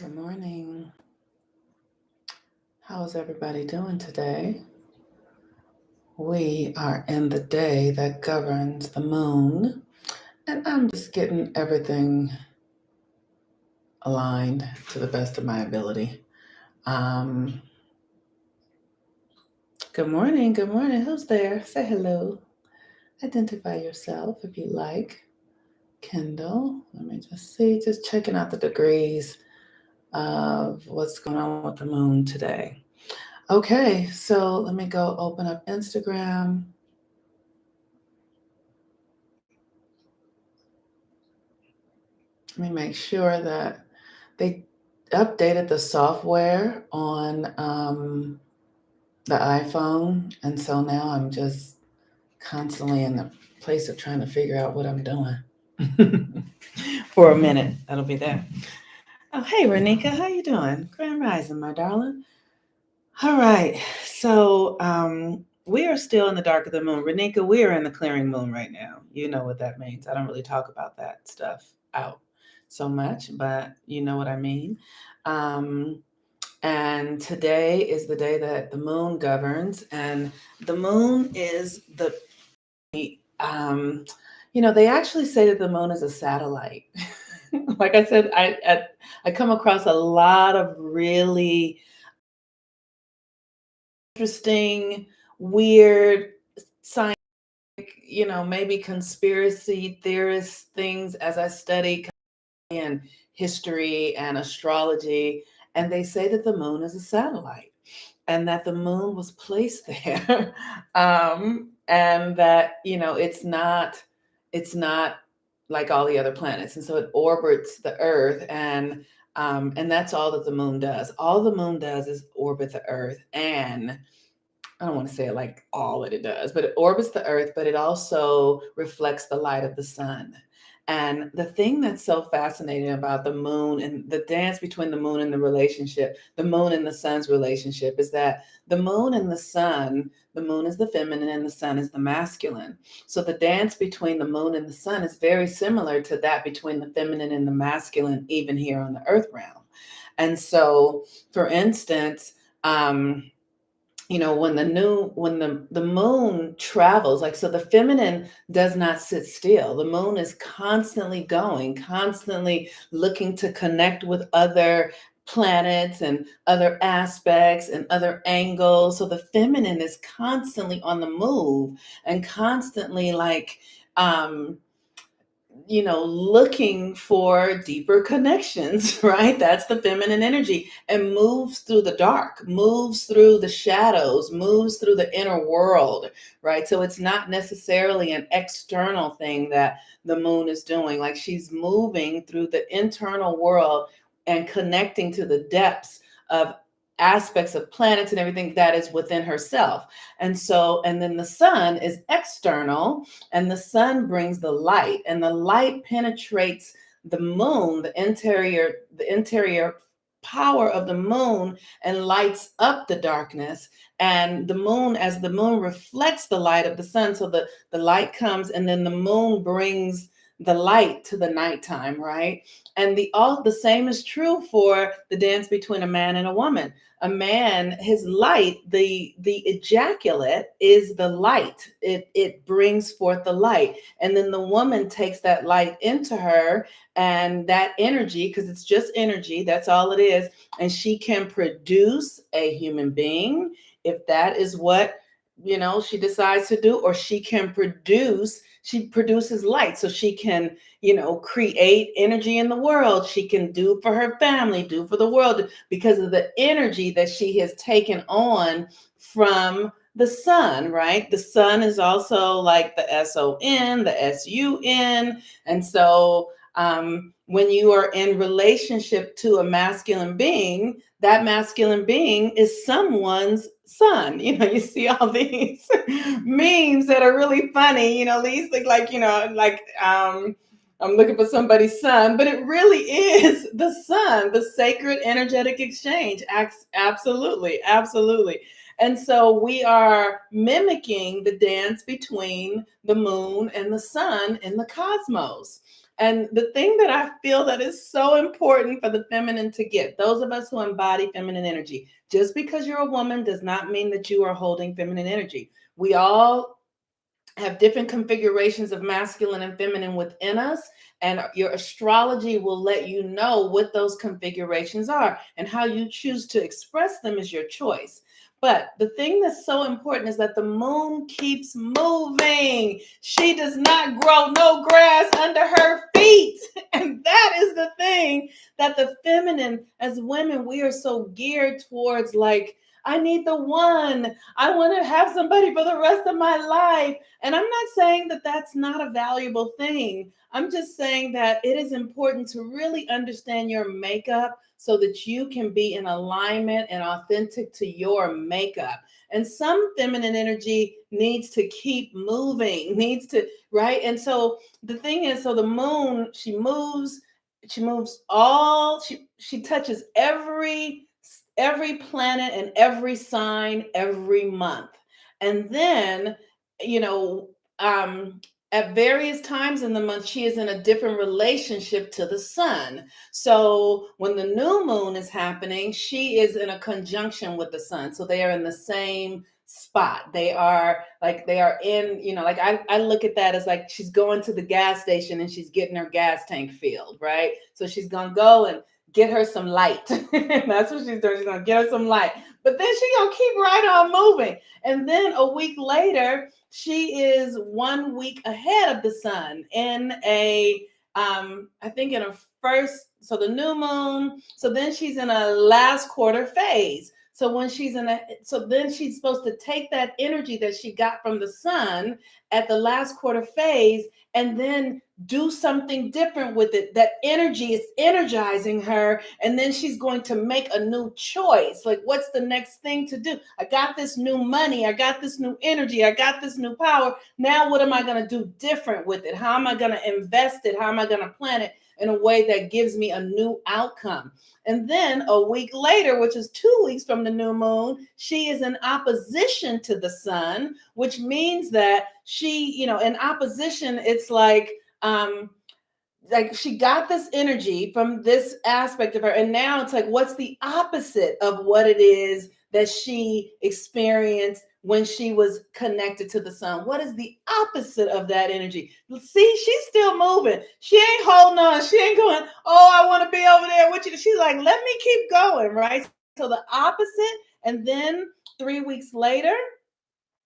Good morning. How is everybody doing today? We are in the day that governs the moon, and I'm just getting everything aligned to the best of my ability. Um, Good morning. Good morning. Who's there? Say hello. Identify yourself if you like. Kendall, let me just see, just checking out the degrees of what's going on with the moon today. Okay, so let me go open up Instagram. Let me make sure that they updated the software on the iPhone. And so now I'm just constantly in the place of trying to figure out what I'm doing. For a minute, that'll be there. Oh, hey, Renika, how you doing? Grand Rising, my darling. All right, so we are still in the dark of the moon. Renika, we are in the clearing moon right now. You know what that means. I don't really talk about that stuff out so much, but you know what I mean. Um, and today is the day that the moon governs, and the moon is um, they actually say that the moon is a satellite. Like I said, I come across a lot of really interesting, weird science, maybe conspiracy theorist things as I study and history and astrology. And they say that the moon is a satellite and that the moon was placed there. And that, it's not like all the other planets. And so it orbits the earth, and that's all that the moon does. All the moon does is orbit the earth, and I don't want to say it like all that it does, but it orbits the earth, but it also reflects the light of the sun. And the thing that's so fascinating about the moon and the dance between the moon and the moon and the sun's relationship, is that the moon is the feminine and the sun is the masculine. So the dance between the moon and the sun is very similar to that between the feminine and the masculine, even here on the earth realm. And so, for instance, um, when the moon travels, like, so the feminine does not sit still. The moon is constantly going, constantly looking to connect with other planets and other aspects and other angles. So the feminine is constantly on the move and constantly, like, um looking for deeper connections, right? That's the feminine energy, and moves through the dark, moves through the shadows, moves through the inner world, right? So it's not necessarily an external thing that the moon is doing. Like, she's moving through the internal world and connecting to the depths of aspects of planets and everything that is within herself. And then the sun is external, and the sun brings the light, and the light penetrates the moon, the interior power of the moon, and lights up the darkness. And the moon, as the moon reflects the light of the sun, so the light comes, and then the moon brings the light to the nighttime, right? And the same is true for the dance between a man and a woman. A man, his light, the ejaculate is the light. It brings forth the light, and then the woman takes that light into her, and that energy, because it's just energy, that's all it is, and she can produce a human being if that is what she decides to do. Or she produces light, so she can create energy in the world. She can do for her family, do for the world, because of the energy that she has taken on from the sun, right? The sun is also like the SON, the SUN. And so, when you are in relationship to a masculine being, that masculine being is someone's son. You see all these memes that are really funny. These look like, I'm looking for somebody's son, but it really is the sun, the sacred energetic exchange. Absolutely, absolutely. And so we are mimicking the dance between the moon and the sun in the cosmos. And the thing that I feel that is so important for the feminine to get, those of us who embody feminine energy, just because you're a woman does not mean that you are holding feminine energy. We all have different configurations of masculine and feminine within us, and your astrology will let you know what those configurations are, and how you choose to express them is your choice. But the thing that's so important is that the moon keeps moving. She does not grow no grass under her feet. And that is the thing that the feminine, as women, we are so geared towards, like, I need the one. I want to have somebody for the rest of my life. And I'm not saying that that's not a valuable thing. I'm just saying that it is important to really understand your makeup so that you can be in alignment and authentic to your makeup. And some feminine energy needs to keep moving, needs to, right? And so the thing is, so the moon, she moves all, she touches every planet and every sign every month. And then, you know, at various times in the month, she is in a different relationship to the sun. So when the new moon is happening, she is in a conjunction with the sun. So they are in the same spot. They are in, like I look at that as like she's going to the gas station and she's getting her gas tank filled, right? So she's gonna go and get her some light. That's what she's doing. She's gonna get her some light. But then she's gonna keep right on moving. And then a week later, she is 1 week ahead of the sun in I think in a first, so the new moon. So then she's in a last quarter phase. So then she's supposed to take that energy that she got from the sun at the last quarter phase and then do something different with it. That energy is energizing her, and then she's going to make a new choice. Like, what's the next thing to do? I got this new money, I got this new energy, I got this new power. Now what am I going to do different with it? How am I going to invest it? How am I going to plan it in a way that gives me a new outcome? And then a week later, which is 2 weeks from the new moon, she is in opposition to the sun, which means that she, in opposition, it's like she got this energy from this aspect of her, and now it's like, what's the opposite of what it is that she experienced when she was connected to the sun? What is the opposite of that energy? See, she's still moving. She ain't holding on. She ain't going, oh, I want to be over there with you. She's like, let me keep going, right? So the opposite. And then 3 weeks later,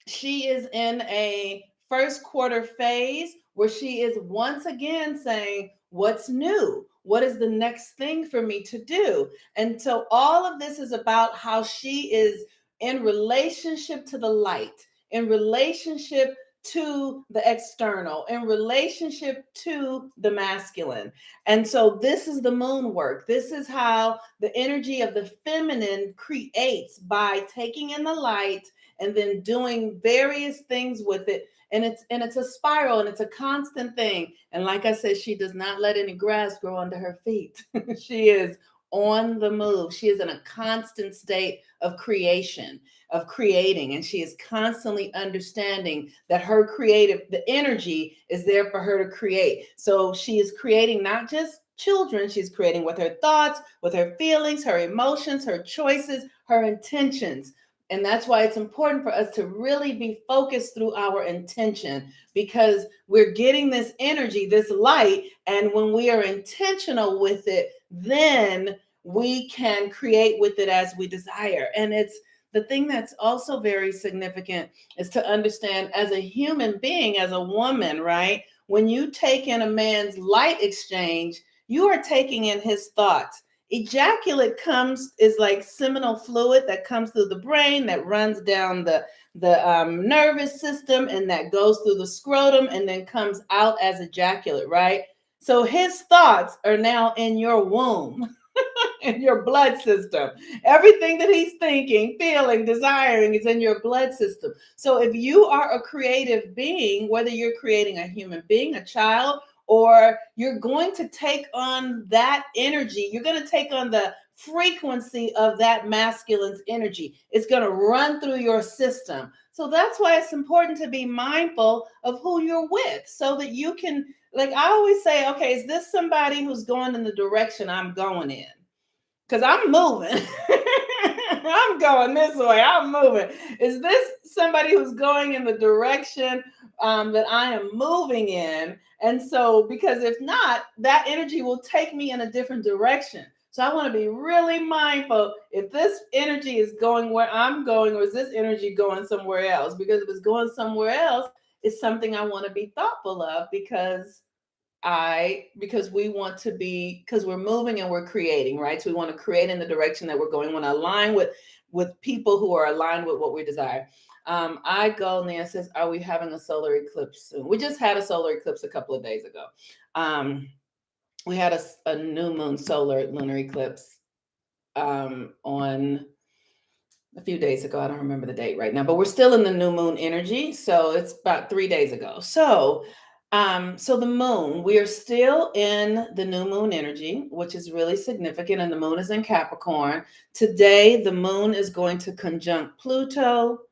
she is in a first quarter phase where she is once again saying, what's new? What is the next thing for me to do? And so all of this is about how she is in relationship to the light, in relationship to the external, in relationship to the masculine. And so this is the moon work. This is how the energy of the feminine creates, by taking in the light and then doing various things with it. And it's a spiral, and it's a constant thing. And like I said, she does not let any grass grow under her feet. She is on the move. She is in a constant state of creation, of creating, and she is constantly understanding that the energy is there for her to create. So she is creating not just children, she's creating with her thoughts, with her feelings, her emotions, her choices, her intentions. And that's why it's important for us to really be focused through our intention, because we're getting this energy, this light. And when we are intentional with it, then we can create with it as we desire. And it's the thing that's also very significant is to understand, as a human being, as a woman, right? When you take in a man's light exchange, you are taking in his thoughts. Ejaculate is like seminal fluid that comes through the brain, that runs down the nervous system, and that goes through the scrotum and then comes out as ejaculate, right? So his thoughts are now in your womb, in your blood system. Everything that he's thinking, feeling, desiring is in your blood system. So if you are a creative being, whether you're creating a human being, a child, or you're going to take on that energy, you're going to take on the frequency of that masculine's energy. It's going to run through your system. So that's why it's important to be mindful of who you're with so that you can, like I always say, okay, is this somebody who's going in the direction I'm going in? Because I'm moving. I'm going this way. I'm moving. Is this somebody who's going in the direction that I am moving in? And so, because if not, that energy will take me in a different direction. So I want to be really mindful if this energy is going where I'm going, or is this energy going somewhere else? Because if it's going somewhere else, it's something I want to be thoughtful of because we want to be, because we're moving and we're creating, right? So we want to create in the direction that we're going. We want to align with people who are aligned with what we desire. I go, Nan says, are we having a solar eclipse soon? We just had a solar eclipse a couple of days ago. We had a new moon solar lunar eclipse on a few days ago. I don't remember the date right now, but we're still in the new moon energy. So it's about 3 days ago. So the moon, we are still in the new moon energy, which is really significant. And the moon is in Capricorn. Today, the moon is going to conjunct Pluto.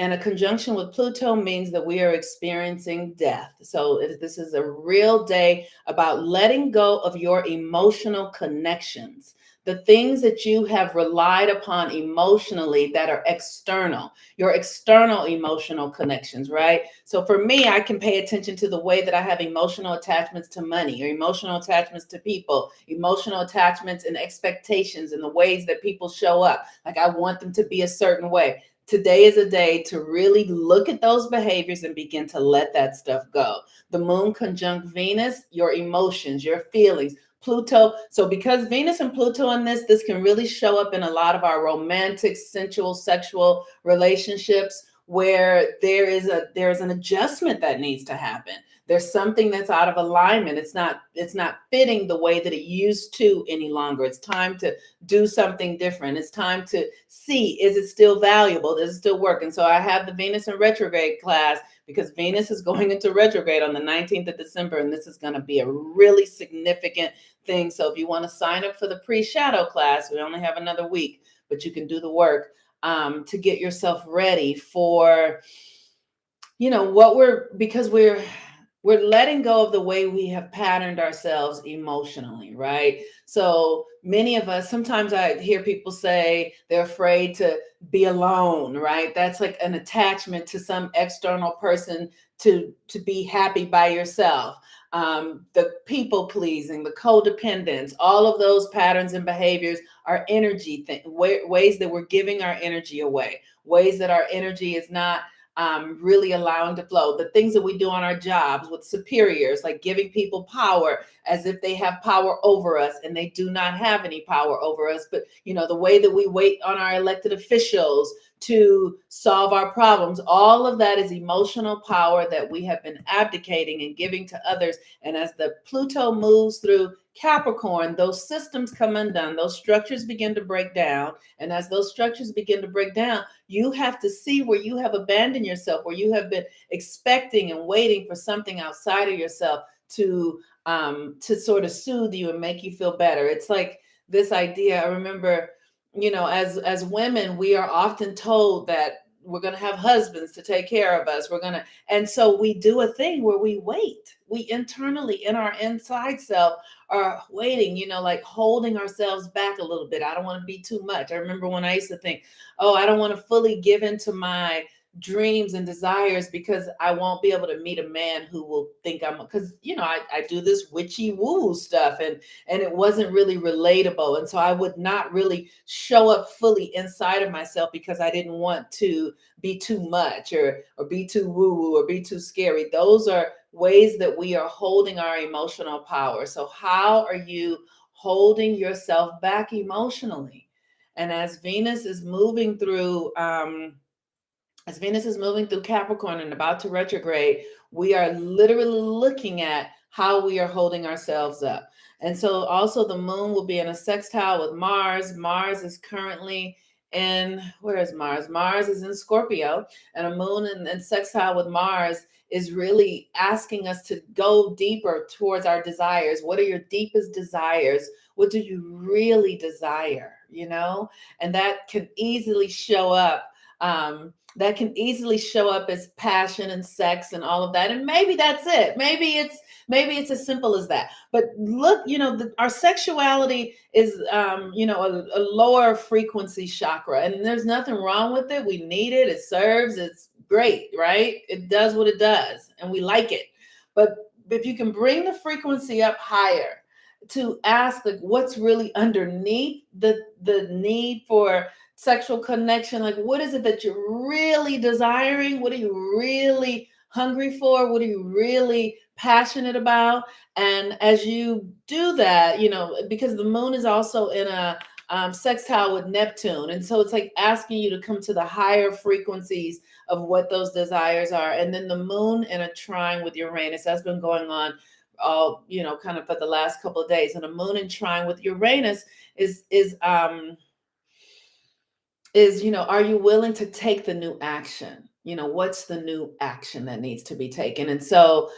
And a conjunction with Pluto means that we are experiencing death. So this is a real day about letting go of your emotional connections, the things that you have relied upon emotionally that are external, your external emotional connections, right? So for me, I can pay attention to the way that I have emotional attachments to money, or emotional attachments to people, emotional attachments and expectations, and the ways that people show up. Like I want them to be a certain way. Today is a day to really look at those behaviors and begin to let that stuff go. The moon conjunct Venus, your emotions, your feelings, Pluto. So because Venus and Pluto in this can really show up in a lot of our romantic, sensual, sexual relationships where there's an adjustment that needs to happen. There's something that's out of alignment. It's not fitting the way that it used to any longer. It's time to do something different. It's time to see, is it still valuable? Does it still work? And so I have the Venus in retrograde class because Venus is going into retrograde on the 19th of December, and this is going to be a really significant thing. So if you want to sign up for the pre-shadow class, we only have another week, but you can do the work to get yourself ready for, because we're letting go of the way we have patterned ourselves emotionally, right? So many of us, sometimes I hear people say they're afraid to be alone, right? That's like an attachment to some external person to be happy by yourself. The people pleasing, the codependence, all of those patterns and behaviors are energy ways that we're giving our energy away, ways that our energy is not really allowing to flow. The things that we do on our jobs with superiors, like giving people power as if they have power over us, and they do not have any power over us. But, the way that we wait on our elected officials to solve our problems, all of that is emotional power that we have been abdicating and giving to others. And as the Pluto moves through Capricorn, those systems come undone, those structures begin to break down. And as those structures begin to break down, you have to see where you have abandoned yourself, where you have been expecting and waiting for something outside of yourself to sort of soothe you and make you feel better. It's like this idea. I remember, as women, we are often told that we're going to have husbands to take care of us. And so we do a thing where we wait. We internally, in our inside self, are waiting, like holding ourselves back a little bit. I don't want to be too much. I remember when I used to think, oh, I don't want to fully give into my dreams and desires because I won't be able to meet a man who will think because I do this witchy woo stuff, and it wasn't really relatable. And so I would not really show up fully inside of myself because I didn't want to be too much or be too woo woo or be too scary. Those are ways that we are holding our emotional power. So how are you holding yourself back emotionally? And as Venus is moving through Capricorn and about to retrograde, we are literally looking at how we are holding ourselves up. And so also the moon will be in a sextile with Mars. Mars is currently And where is Mars? Mars is in Scorpio, and a moon and sextile with Mars is really asking us to go deeper towards our desires. What are your deepest desires? What do you really desire? And that can easily show up. That can easily show up as passion and sex and all of that. And maybe that's it. Maybe it's as simple as that. But look, our sexuality is, a lower frequency chakra, and there's nothing wrong with it. We need it. It serves. It's great, right? It does what it does, and we like it. But if you can bring the frequency up higher to ask, like, what's really underneath the need for sexual connection, like, what is it that you're really desiring? What are you really hungry for? What are you really passionate about? And as you do that, because the moon is also in a sextile with Neptune. And so it's like asking you to come to the higher frequencies of what those desires are. And then the moon in a trine with Uranus, that's been going on all, kind of for the last couple of days. And a moon in trine with Uranus is are you willing to take the new action? What's the new action that needs to be taken? And so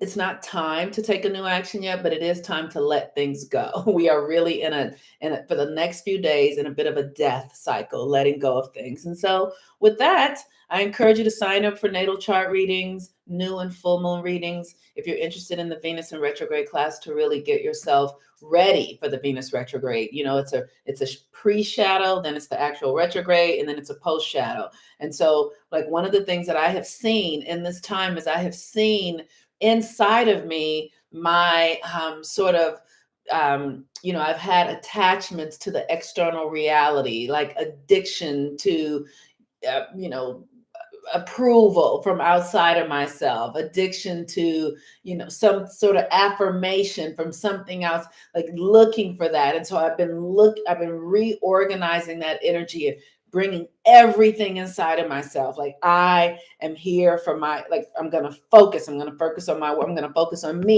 it's not time to take a new action yet, but it is time to let things go. We are really in a for the next few days in a bit of a death cycle, letting go of things. And so with that, I encourage you to sign up for natal chart readings, new and full moon readings, if you're interested in the Venus in retrograde class, to really get yourself ready for the Venus retrograde. It's a pre-shadow, then it's the actual retrograde, and then it's a post-shadow. And so, like, one of the things that I have seen in this time is I have seen inside of me my sort of I've had attachments to the external reality, like addiction to approval from outside of myself, addiction to some sort of affirmation from something else, like looking for that. And so I've been reorganizing that energy and bringing everything inside of myself. Like, I am here for I'm going to focus on me.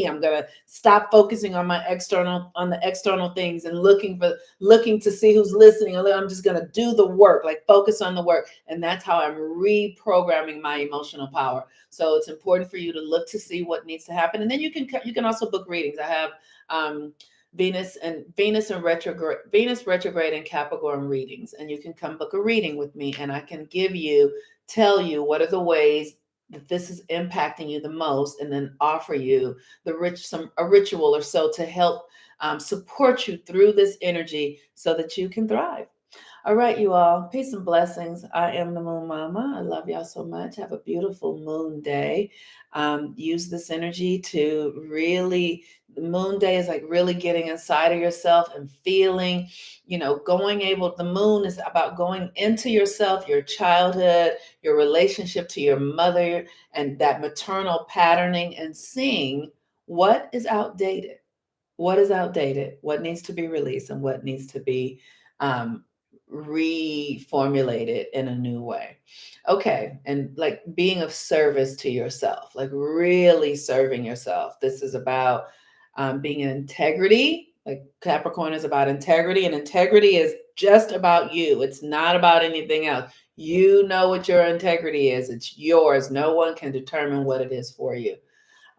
I'm going to stop focusing on the external things and looking to see who's listening. I'm just going to do the work, like focus on the work. And that's how I'm reprogramming my emotional power. So it's important for you to look to see what needs to happen. And then you can also book readings. I have Venus retrograde and Capricorn readings, and you can come book a reading with me, and I can tell you what are the ways that this is impacting you the most, and then offer you a ritual or so to help support you through this energy so that you can thrive. All right, you all. Peace and blessings. I am the Moon Mama. I love y'all so much. Have a beautiful moon day. Use this energy to really, the moon day is like really getting inside of yourself and feeling, the moon is about going into yourself, your childhood, your relationship to your mother, and that maternal patterning, and seeing what is outdated. What needs to be released, and what needs to be um, reformulated in a new way. Okay. And like being of service to yourself, like really serving yourself. This is about being in integrity. Like Capricorn is about integrity, and integrity is just about you. It's not about anything else. You know what your integrity is. It's yours. No one can determine what it is for you.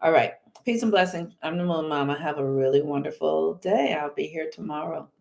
All right. Peace and blessings. I'm the Moon Mama. Have a really wonderful day. I'll be here tomorrow.